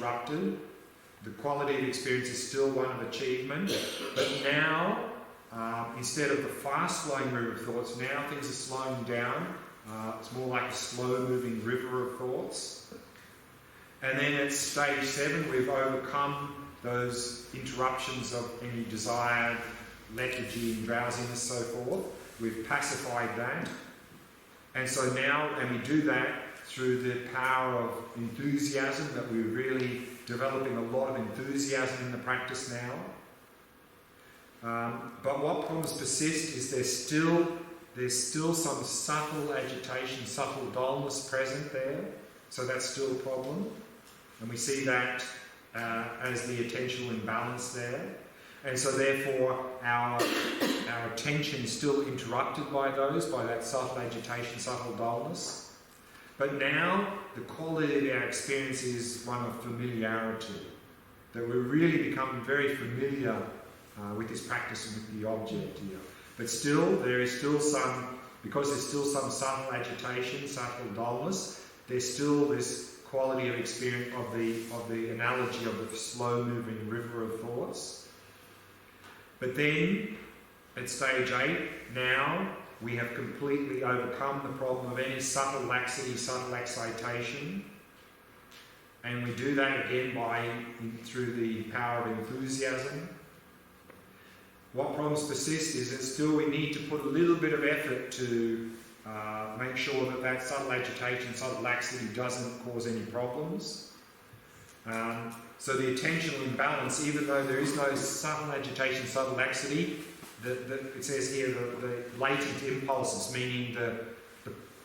uninterrupted. The quality of experience is still one of achievement, but now, instead of the fast-flowing river of thoughts, now things are slowing down. It's more like a slow-moving river of thoughts. And then at stage 7, we've overcome those interruptions of any desired lethargy and drowsiness, so forth. We've pacified that. And so now, and we do that through the power of enthusiasm, that we're really developing a lot of enthusiasm in the practice now. But what problems persist is there's still some subtle agitation, subtle dullness present there. So that's still a problem. And we see that as the attentional imbalance there. And so therefore our attention is still interrupted by that subtle agitation, subtle dullness. But now the quality of our experience is one of familiarity. That we're really becoming very familiar with this practice and with the object here. But still, there is still some, because there's still some subtle agitation, subtle dullness, there's still this quality of experience of the analogy of the slow-moving river of thoughts. But then, at stage 8, now we have completely overcome the problem of any subtle laxity, subtle excitation. And we do that again through the power of enthusiasm. What problems persist is that still we need to put a little bit of effort to make sure that subtle agitation, subtle laxity doesn't cause any problems. So the attentional imbalance, even though there is no subtle agitation, subtle laxity, it says here the latent impulses, meaning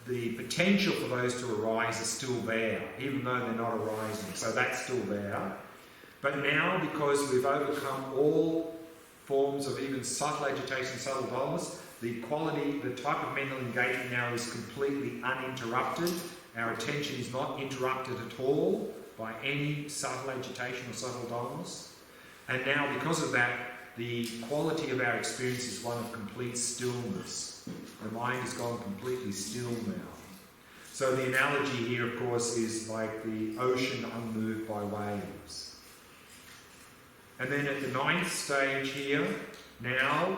the potential for those to arise is still there, even though they're not arising. So that's still there. But now, because we've overcome all forms of even subtle agitation, subtle dullness, the type of mental engagement now is completely uninterrupted. Our attention is not interrupted at all by any subtle agitation or subtle dullness. And now, because of that, the quality of our experience is one of complete stillness. The mind has gone completely still now. So the analogy here, of course, is like the ocean unmoved by waves. And then at the 9th stage here, now,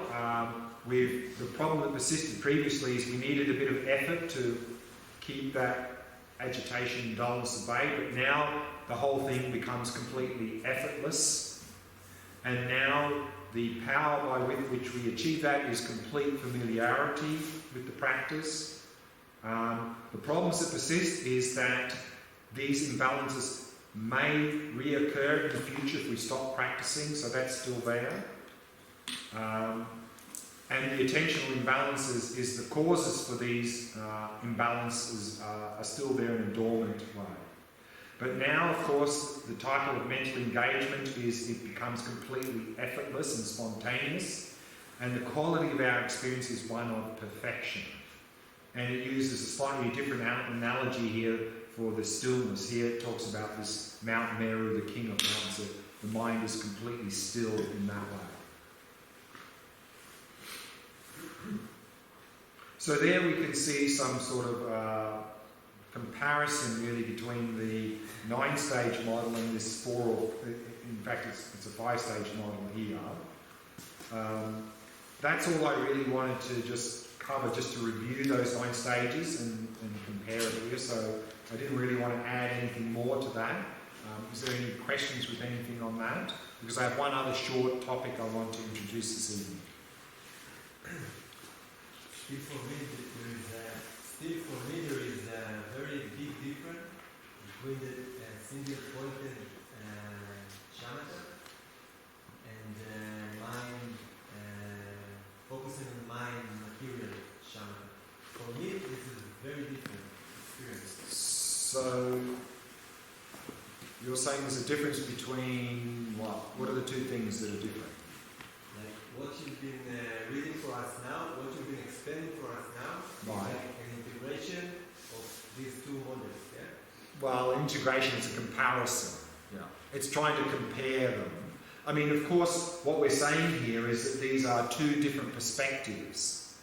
the problem that persisted previously is we needed a bit of effort to keep that agitation and dullness at bay, but now the whole thing becomes completely effortless. And now the power by which we achieve that is complete familiarity with the practice. The problems that persist is that these imbalances may reoccur in the future if we stop practicing, so that's still there. And the attentional imbalances is the causes for these imbalances are still there in a dormant way. But now, of course, the title of mental engagement is it becomes completely effortless and spontaneous, and the quality of our experience is one of perfection. And it uses a slightly different analogy here for the stillness. Here it talks about this Mount Meru, the king of mountains. The mind is completely still in that way. So there we can see some sort of comparison really between the 9-stage model and this in fact it's a 5-stage model here. That's all I really wanted to just cover, just to review those 9 stages and compare it here. So I didn't really want to add anything more to that. Is there any questions with anything on that? Because I have one other short topic I want to introduce this evening. Still for me there is a very big difference between the single-pointed shamatha and mind, focusing on mind material shamatha. For me, this is a very different experience. So you're saying there's a difference between what? What are the two things that are different? Like what you've been reading for us now, what you've been explaining for us now, right. Is like an integration of these two models, yeah? Well, integration is a comparison. Yeah. It's trying to compare them. I mean, of course, what we're saying here is that these are two different perspectives.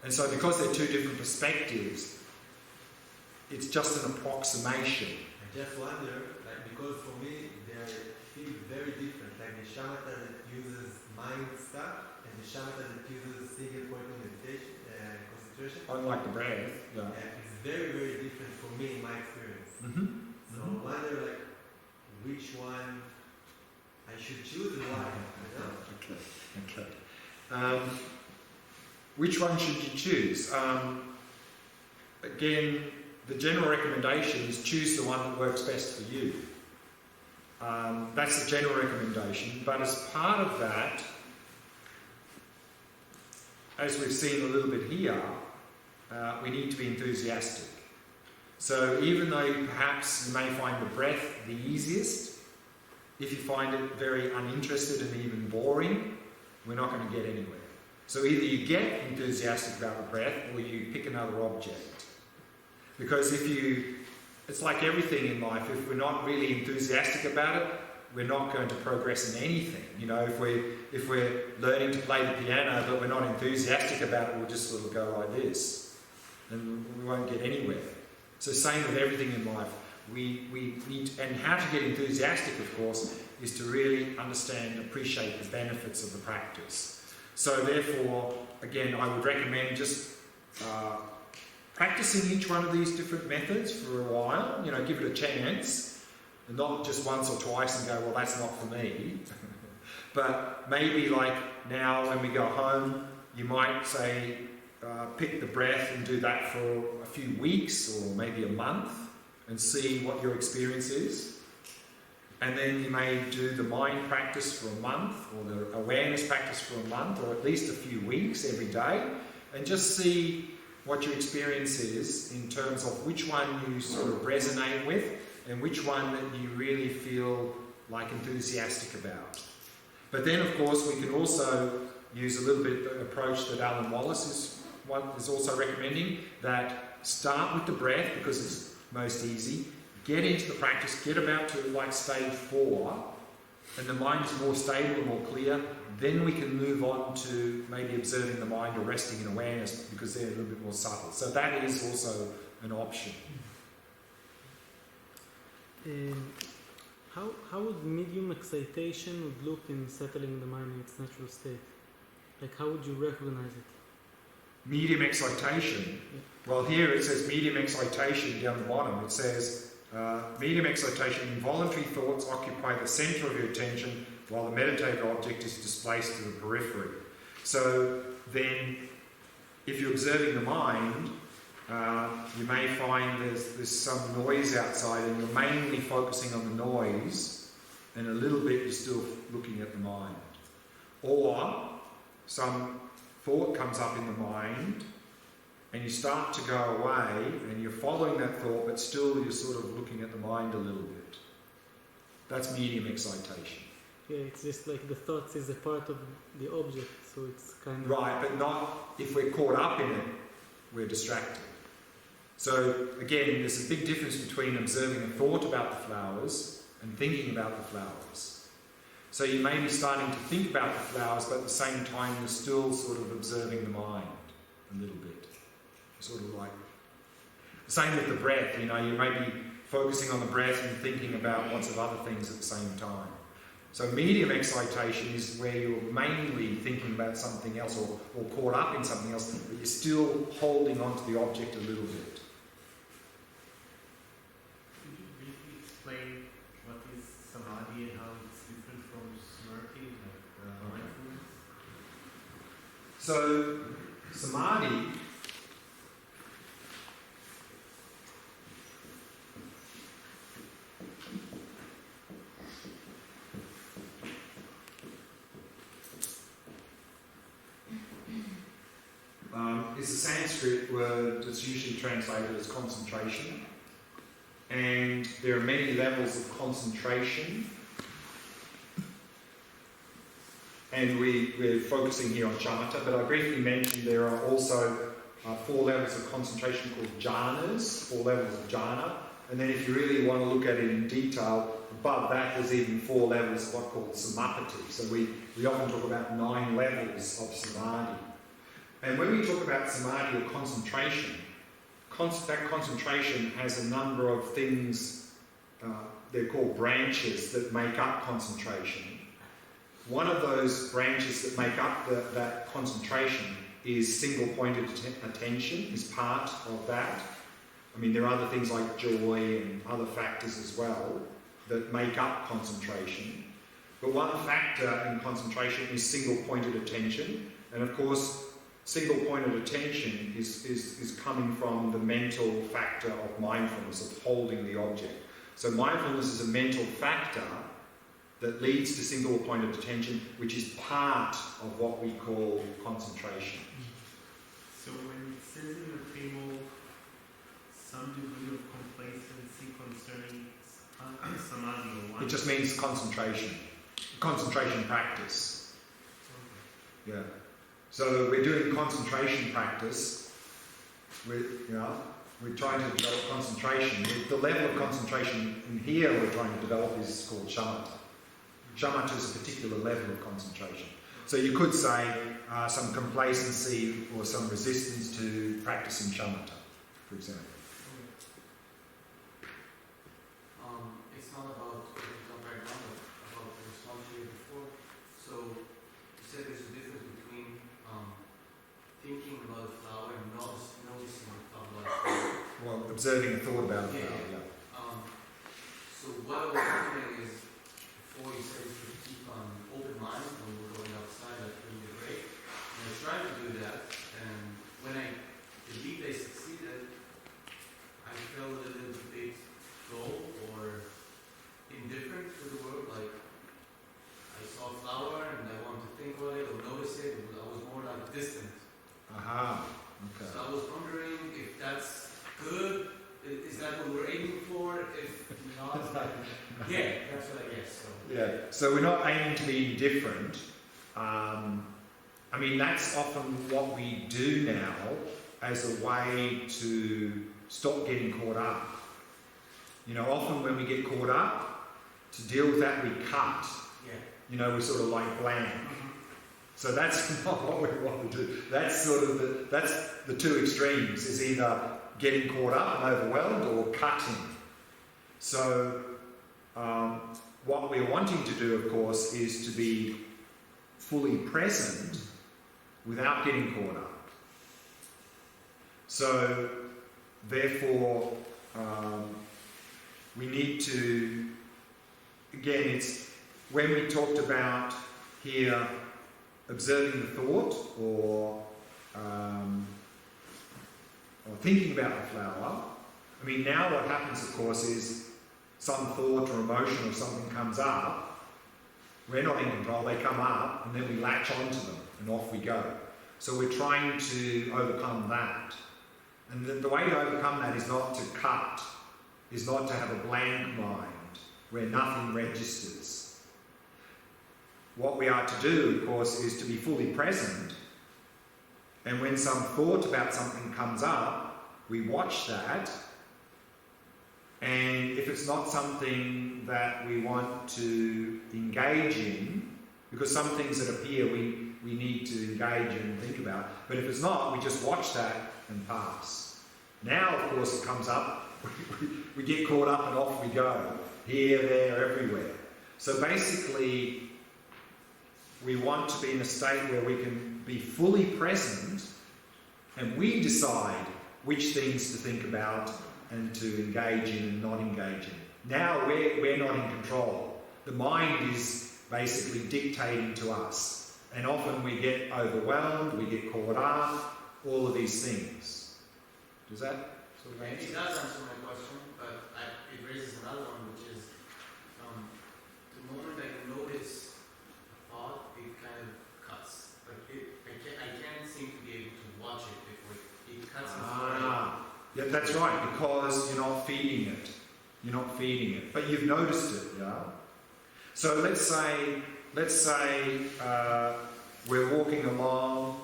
And so because they're two different perspectives, it's just an approximation. I just wonder, like, because for me, shamatha that uses mind stuff and the shamatha that uses single point of meditation, concentration. Unlike the breath, yeah. It's very, very different for me in my experience. So I wonder, like, which one I should choose and why. You know? Okay. Which one should you choose? Again, the general recommendation is choose the one that works best for you. That's the general recommendation. But as part of that, as we've seen a little bit here, we need to be enthusiastic. So even though perhaps you may find the breath the easiest, if you find it very uninterested and even boring, we're not going to get anywhere. So either you get enthusiastic about the breath or you pick another object. Because it's like everything in life, if we're not really enthusiastic about it, we're not going to progress in anything. You know, if we're learning to play the piano but we're not enthusiastic about it, we'll just sort of go like this. And we won't get anywhere. So same with everything in life. We need, and how to get enthusiastic, of course, is to really understand and appreciate the benefits of the practice. So therefore, again, I would recommend just practicing each one of these different methods for a while, you know, give it a chance, and not just once or twice and go, well, that's not for me. But maybe like now when we go home, you might say, pick the breath and do that for a few weeks or maybe a month and see what your experience is. And then you may do the mind practice for a month or the awareness practice for a month or at least a few weeks every day and just see what your experience is in terms of which one you sort of resonate with and which one that you really feel like enthusiastic about. But then, of course, we can also use a little bit the approach that Alan Wallace is also recommending, that start with the breath because it's most easy, get into the practice, get about to like stage 4, and the mind is more stable and more clear. Then we can move on to maybe observing the mind or resting in awareness because they're a little bit more subtle. So that is also an option. How would medium excitation would look in settling the mind in its natural state? Like how would you recognize it? Medium excitation. Well, here it says medium excitation down the bottom. It says medium excitation, involuntary thoughts occupy the centre of your attention while the meditative object is displaced to the periphery. So then, if you're observing the mind, you may find there's some noise outside and you're mainly focusing on the noise and a little bit you're still looking at the mind. Or some thought comes up in the mind and you start to go away and you're following that thought but still you're sort of looking at the mind a little bit. That's medium excitation. Yeah, it's just like the thoughts is a part of the object, so it's kind of... Right, but not if we're caught up in it, we're distracted. So again, there's a big difference between observing a thought about the flowers and thinking about the flowers. So you may be starting to think about the flowers, but at the same time you're still sort of observing the mind a little bit. Sort of like... Same with the breath, you know, you may be focusing on the breath and thinking about lots of other things at the same time. So medium excitation is where you're mainly thinking about something else or caught up in something else, but you're still holding on to the object a little bit. Could you briefly explain what is samadhi and how it's different from smriti, like mindfulness? So samadhi is a Sanskrit word that's usually translated as concentration. And there are many levels of concentration. And we're focusing here on shamatha, but I briefly mentioned there are also 4 levels of concentration called jhanas, 4 levels of jhana. And then if you really want to look at it in detail, above that there's even 4 levels of what's called samadhi. So we often talk about 9 levels of samadhi. And when we talk about samadhi or concentration, that concentration has a number of things, they're called branches that make up concentration. one of those branches that make up that concentration is single-pointed attention, is part of that. I mean, there are other things like joy and other factors as well that make up concentration. But one factor in concentration is single-pointed attention. And of course, single-pointed attention is coming from the mental factor of mindfulness, of holding the object. So mindfulness is a mental factor that leads to single-pointed attention, which is part of what we call concentration. So when it says in the table some degree of complacency concerning samadhi or one, It just means concentration practice. Yeah. So we're doing concentration practice. We're trying to develop concentration. The level of concentration in here we're trying to develop is called shamatha. Shamatha is a particular level of concentration. So you could say some complacency or some resistance to practicing shamatha, for example. It's not about what you talked right now, but about the response you had before. So you said there's a difference between thinking about a flower and noticing a flower. Well, observing a thought about it. Yeah. So what I was wondering is, before you said you could keep an open mind when we're going outside, like during the break, and I was trying to do that, and when I believe I succeeded, I felt a little bit dull or indifferent to the world, like I saw a flower and I wanted to think about it or notice it, I was more like distant. Aha, okay. So I was wondering if that's good, is that what we're aiming for? If not, yeah, that's what I guess. So. Yeah, so we're not aiming to be indifferent. I mean, that's often what we do now as a way to stop getting caught up. You know, often when we get caught up, to deal with that we cut. Yeah. You know, we're sort of like blank. So that's not what we want to do. That's sort of that's the two extremes, is either getting caught up and overwhelmed or cutting. So what we're wanting to do, of course, is to be fully present without getting caught up. So therefore, we need to, again, it's when we talked about here observing the thought or thinking about the flower. I mean, now what happens, of course, is some thought or emotion or something comes up. We're not in control, they come up, and then we latch onto them, and off we go. So we're trying to overcome that. And the way to overcome that is not to cut, is not to have a blank mind, where nothing registers. What we are to do, of course, is to be fully present, and when some thought about something comes up, we watch that, and if it's not something that we want to engage in, because some things that appear we need to engage in and think about, but if it's not, we just watch that and pass. Now, of course, it comes up, we get caught up and off we go, here, there, everywhere. So basically, we want to be in a state where we can be fully present and we decide which things to think about and to engage in and not engage in. Now we're not in control. The mind is basically dictating to us. And often we get overwhelmed, we get caught up, all of these things. Does that sort of answer? It does answer my question, but it raises another one, which is the moment I notice a thought, it kind of cuts. Like I can't seem to be able to watch it before it cuts before yeah, that's right, because you're not feeding it. You're not feeding it, but you've noticed it, yeah? So let's say we're walking along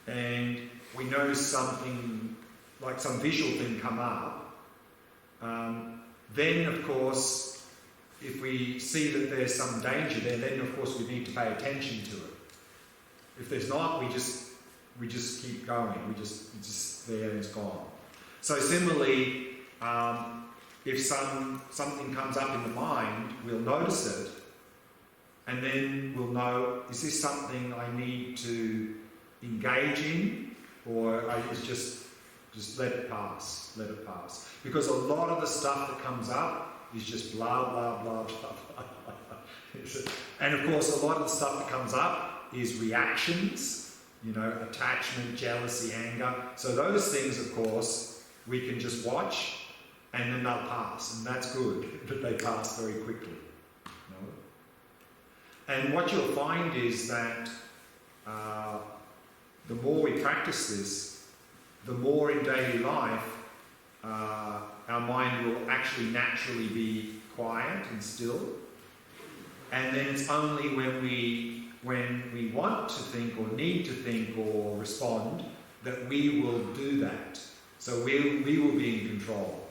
and we notice something, like some visual thing come up. Then, of course, if we see that there's some danger there, then of course we need to pay attention to it. If there's not, we just keep going. It's just there and it's gone. So similarly, if something comes up in the mind, we'll notice it, and then we'll know, is this something I need to engage in, or I just let it pass, let it pass. Because a lot of the stuff that comes up is just blah, blah, blah, blah, blah. And of course, a lot of the stuff that comes up is reactions, you know, attachment, jealousy, anger. So those things, of course, we can just watch and then they'll pass, and that's good, but they pass very quickly. You know? And what you'll find is that the more we practice this, the more in daily life our mind will actually naturally be quiet and still. And then it's only when we want to think or need to think or respond that we will do that. So we will be in control,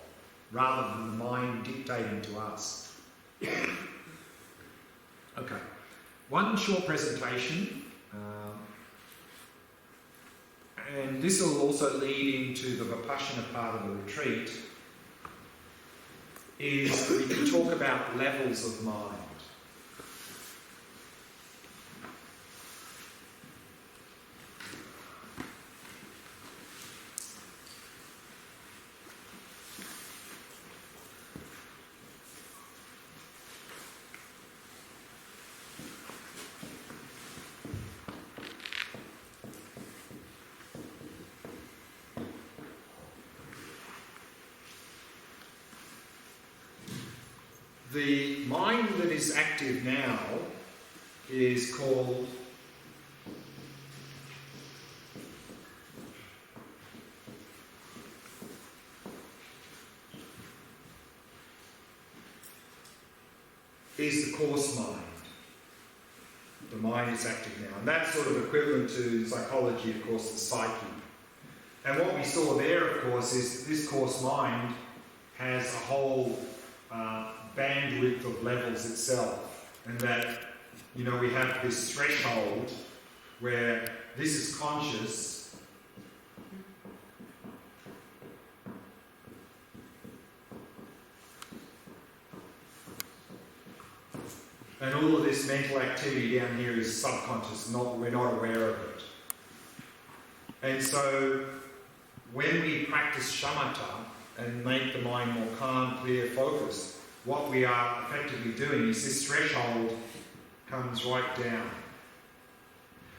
rather than the mind dictating to us. Okay, one short presentation, and this will also lead into the Vipashyana part of the retreat, is we can talk about levels of mind. The mind that is active now is called the coarse mind. The mind is active now, and that's sort of equivalent to psychology, of course, the psyche. And what we saw there, of course, is that this coarse mind has a whole bandwidth of levels itself, and that, you know, we have this threshold where this is conscious, and all of this mental activity down here is subconscious, we're not aware of it. And so when we practice shamatha and make the mind more calm, clear, focused, what we are effectively doing is this threshold comes right down,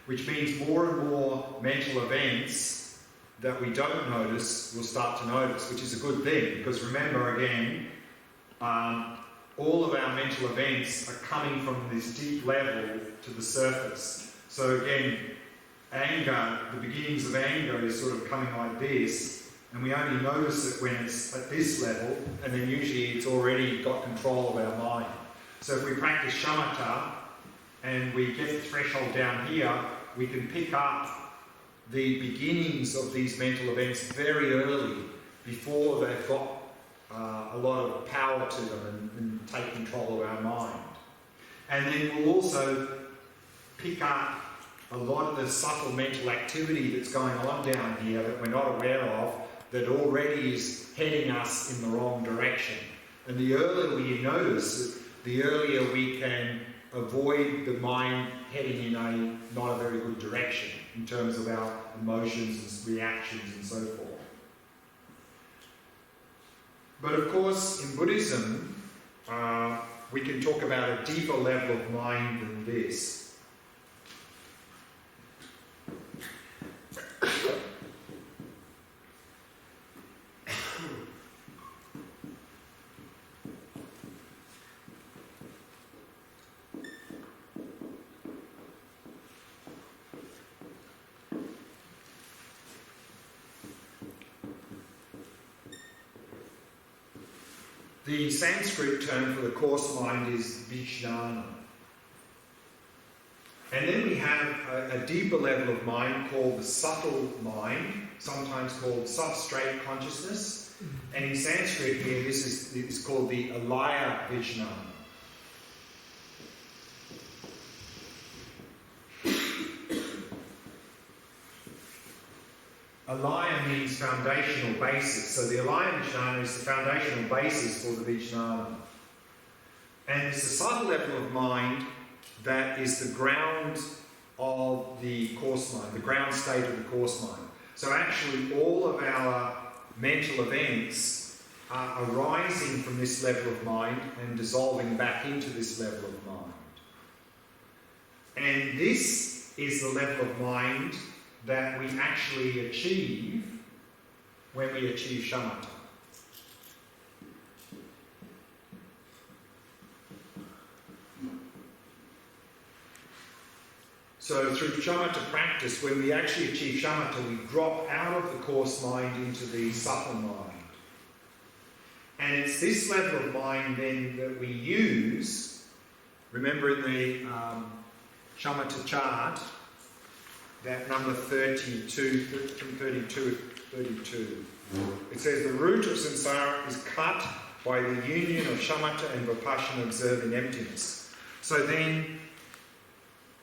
which means more and more mental events that we don't notice we'll start to notice, which is a good thing, because remember again, all of our mental events are coming from this deep level to the surface. So again, anger, the beginnings of anger is sort of coming like this, and we only notice it when it's at this level, and then usually it's already got control of our mind. So if we practice shamatha and we get the threshold down here, we can pick up the beginnings of these mental events very early, before they've got a lot of power to them and take control of our mind. And then we'll also pick up a lot of the subtle mental activity that's going on down here that we're not aware of, that already is heading us in the wrong direction. And the earlier we notice it, the earlier we can avoid the mind heading in not a very good direction in terms of our emotions and reactions and so forth. But of course, in Buddhism, we can talk about a deeper level of mind than this. The Sanskrit term for the coarse mind is Vipashyana. And then we have a deeper level of mind called the subtle mind, sometimes called substrate consciousness. And in Sanskrit here, this is called the Alaya Vijnana. Alaya means foundational basis. So the Alaya Vijnana is the foundational basis for the Vijnana. And it's a subtle level of mind that is the ground of the course mind, the ground state of the course mind. So actually all of our mental events are arising from this level of mind and dissolving back into this level of mind. And this is the level of mind that we actually achieve when we achieve shamatha. So through shamatha practice, when we actually achieve shamatha, we drop out of the coarse mind into the subtle mind. And it's this level of mind then that we use. Remember in the shamatha chart, that number 32, from 32. It says the root of samsara is cut by the union of shamatha and Vipashyana observing emptiness. So then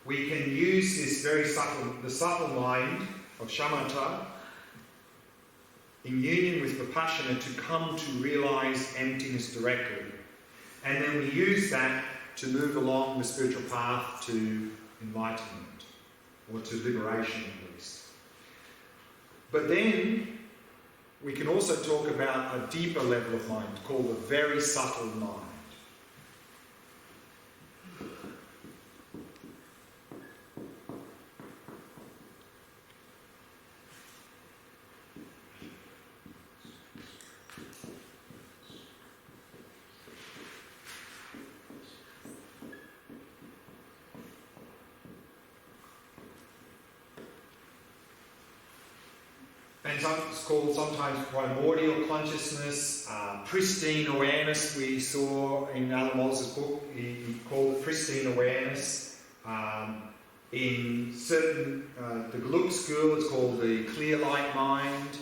we can use this very subtle mind of shamatha in union with Vipashyana to come to realise emptiness directly. And then we use that to move along the spiritual path to enlightenment, or to liberation at least. But then we can also talk about a deeper level of mind called the very subtle mind. And it's called sometimes primordial consciousness, pristine awareness. We saw in Alan Walls' book, he called it pristine awareness. In certain, the Geluk school, it's called the clear light mind.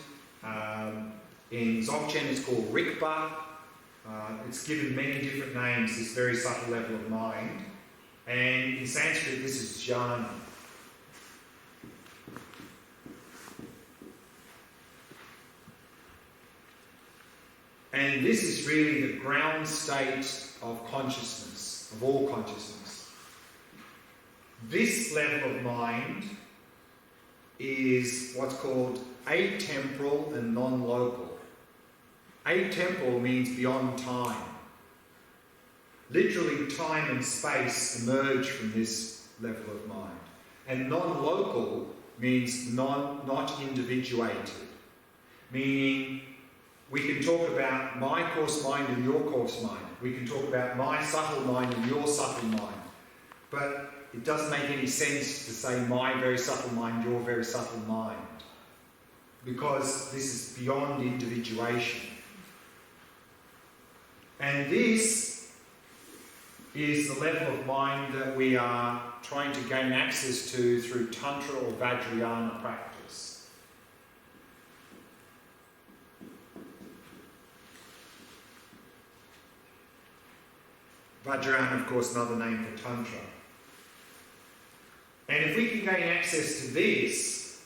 In Dzogchen, it's called Rikpa. It's given many different names, this very subtle level of mind. And in Sanskrit, this is jhana. And this is really the ground state of consciousness, of all consciousness. This level of mind is what's called atemporal and non-local. Atemporal means beyond time. Literally, time and space emerge from this level of mind. And non-local means not individuated, meaning we can talk about my coarse mind and your coarse mind. We can talk about my subtle mind and your subtle mind. But it doesn't make any sense to say my very subtle mind, your very subtle mind. Because this is beyond individuation. And this is the level of mind that we are trying to gain access to through Tantra or Vajrayana practice. Vajrayana, of course, another name for Tantra. And if we can gain access to this,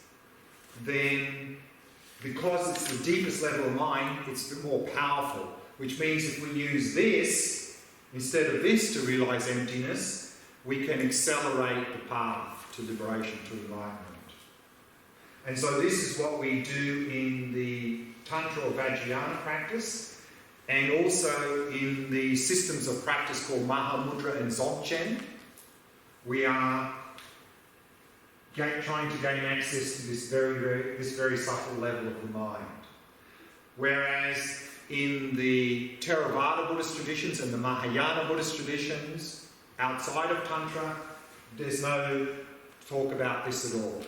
then because it's the deepest level of mind, it's a bit more powerful. Which means if we use this, instead of this to realise emptiness, we can accelerate the path to liberation, to enlightenment. And so this is what we do in the Tantra or Vajrayana practice, and also in the systems of practice called Mahamudra and Dzogchen. We are trying to gain access to this very subtle level of the mind. Whereas in the Theravada Buddhist traditions and the Mahayana Buddhist traditions, outside of Tantra, there's no talk about this at all.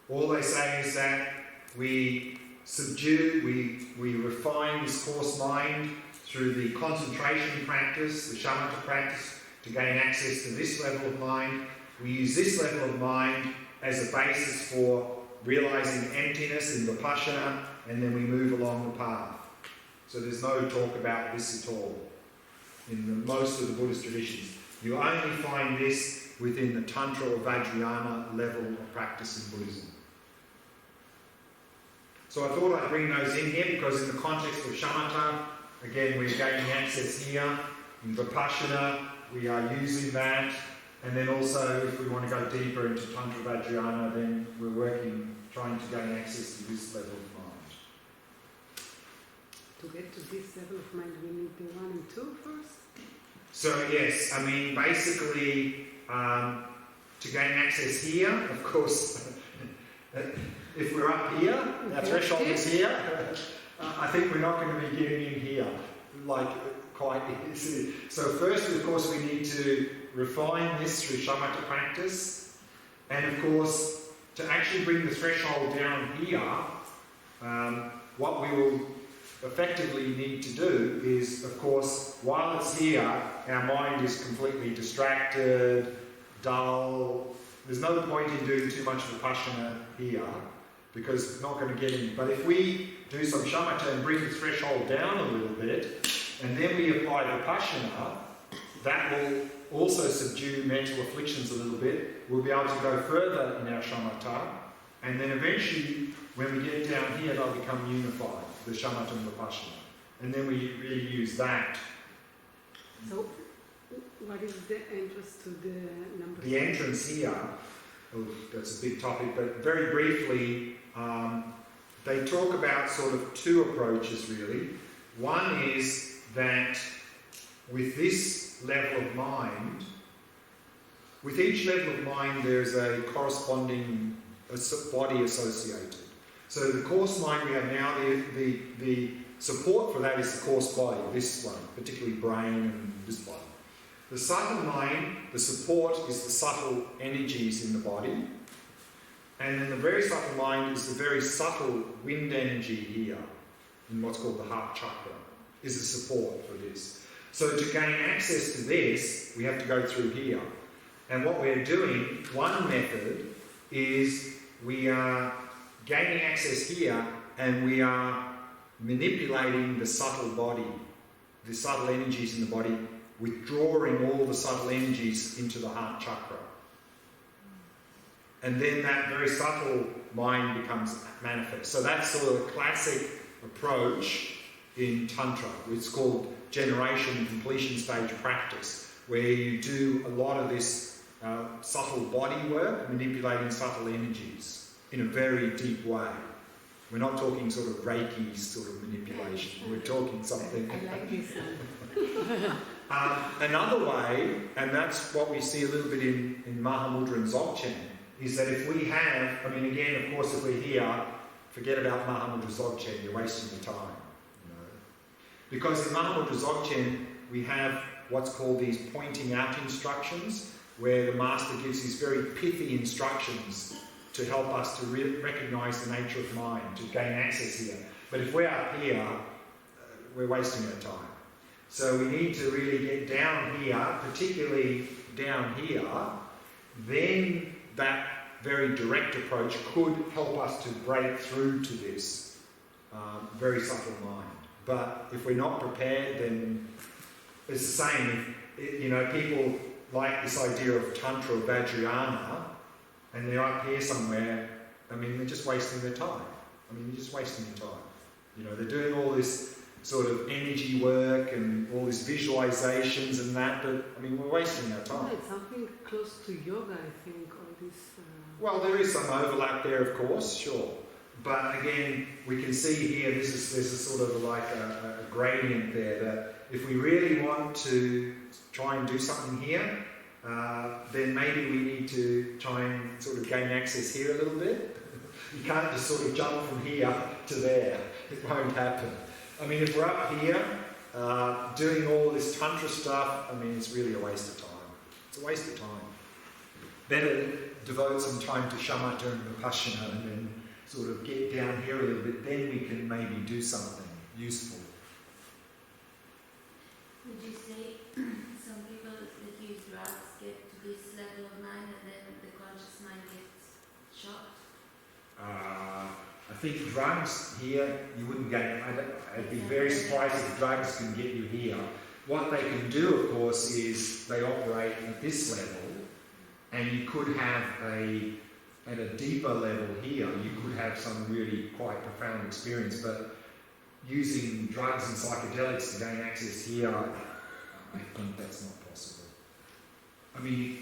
All they say is that we subdue, we refine this coarse mind through the concentration practice, the shamatha practice, to gain access to this level of mind. We use this level of mind as a basis for realising emptiness in Vipashyana, and then we move along the path. So there's no talk about this at all in most of the Buddhist traditions. You only find this within the Tantra or Vajrayana level of practice in Buddhism. So I thought I'd bring those in here because in the context of shamatha, again, we're gaining access here. In Vipashyana, we are using that. And then also, if we want to go deeper into Tantra Vajrayana, then we're working, trying to gain access to this level of mind. To get to this level of mind, we need the 1 and 2 first? So yes, I mean, basically, to gain access here, of course, if we're up here, our threshold is here, I think we're not going to be getting in here, like, quite easily. So first, of course, we need to refine this through shamatha practice, and of course, to actually bring the threshold down here, what we will effectively need to do is, of course, while it's here, our mind is completely distracted, dull. There's no point in doing too much Vipashyana here, because it's not going to get in. But if we do some shamatha and bring the threshold down a little bit, and then we apply Vipashyana, that will also subdue mental afflictions a little bit. We'll be able to go further in our shamatha, and then eventually, when we get down here, they'll become unified, the shamatha and Vipashyana. And then we really use that. So, what is the entrance to the number? The entrance here, that's a big topic, but very briefly, they talk about sort of 2 approaches really. One is that with this level of mind, with each level of mind there's a corresponding body associated. So the coarse mind we have now, the support for that is the coarse body, this one, particularly brain and this body. The subtle mind, the support is the subtle energies in the body. And then the very subtle mind is the very subtle wind energy here, in what's called the heart chakra, is the support for this. So to gain access to this, we have to go through here. And what we're doing, one method, is we are gaining access here and we are manipulating the subtle body, the subtle energies in the body, withdrawing all the subtle energies into the heart chakra. And then that very subtle mind becomes manifest. So that's sort of a classic approach in Tantra. It's called generation and completion stage practice, where you do a lot of this subtle body work, manipulating subtle energies in a very deep way. We're not talking sort of Reiki sort of manipulation. We're talking something. I like this one. Another way, and that's what we see a little bit in Mahamudra and Dzogchen, is that if we have, I mean, again, of course, if we're here, forget about Mahamudra Dzogchen, you're wasting your time. You know? Because in Mahamudra Dzogchen, we have what's called these pointing out instructions, where the master gives these very pithy instructions to help us to recognise the nature of mind, to gain access here. But if we're up here, we're wasting our time. So we need to really get down here, particularly down here, then that very direct approach could help us to break through to this very subtle mind. But if we're not prepared, then it's the same. You know, people like this idea of Tantra or Vajrayana, and they're up here somewhere, I mean, they're just wasting their time. I mean, you're just wasting your time. You know, they're doing all this sort of energy work and all these visualizations and that, but, I mean, we're wasting our time. It's something close to yoga, I think, all this... Well, there is some overlap there, of course, sure. But again, we can see here, there's a sort of like a gradient there, that if we really want to try and do something here, then maybe we need to try and sort of gain access here a little bit. You can't just sort of jump from here to there. It won't happen. I mean, if we're up here, doing all this Tantra stuff, I mean, it's really a waste of time. It's a waste of time. Better devote some time to Shamatha and Vipashyana and then sort of get down here a little bit, then we can maybe do something useful. Would you say some people that use drugs get to this level of mind and then the conscious mind gets shocked? I think drugs here, you wouldn't get, I'd be very surprised if drugs can get you here. What they can do, of course, is they operate at this level, and you could have at a deeper level here, you could have some really quite profound experience, but using drugs and psychedelics to gain access here, I think that's not possible. I mean,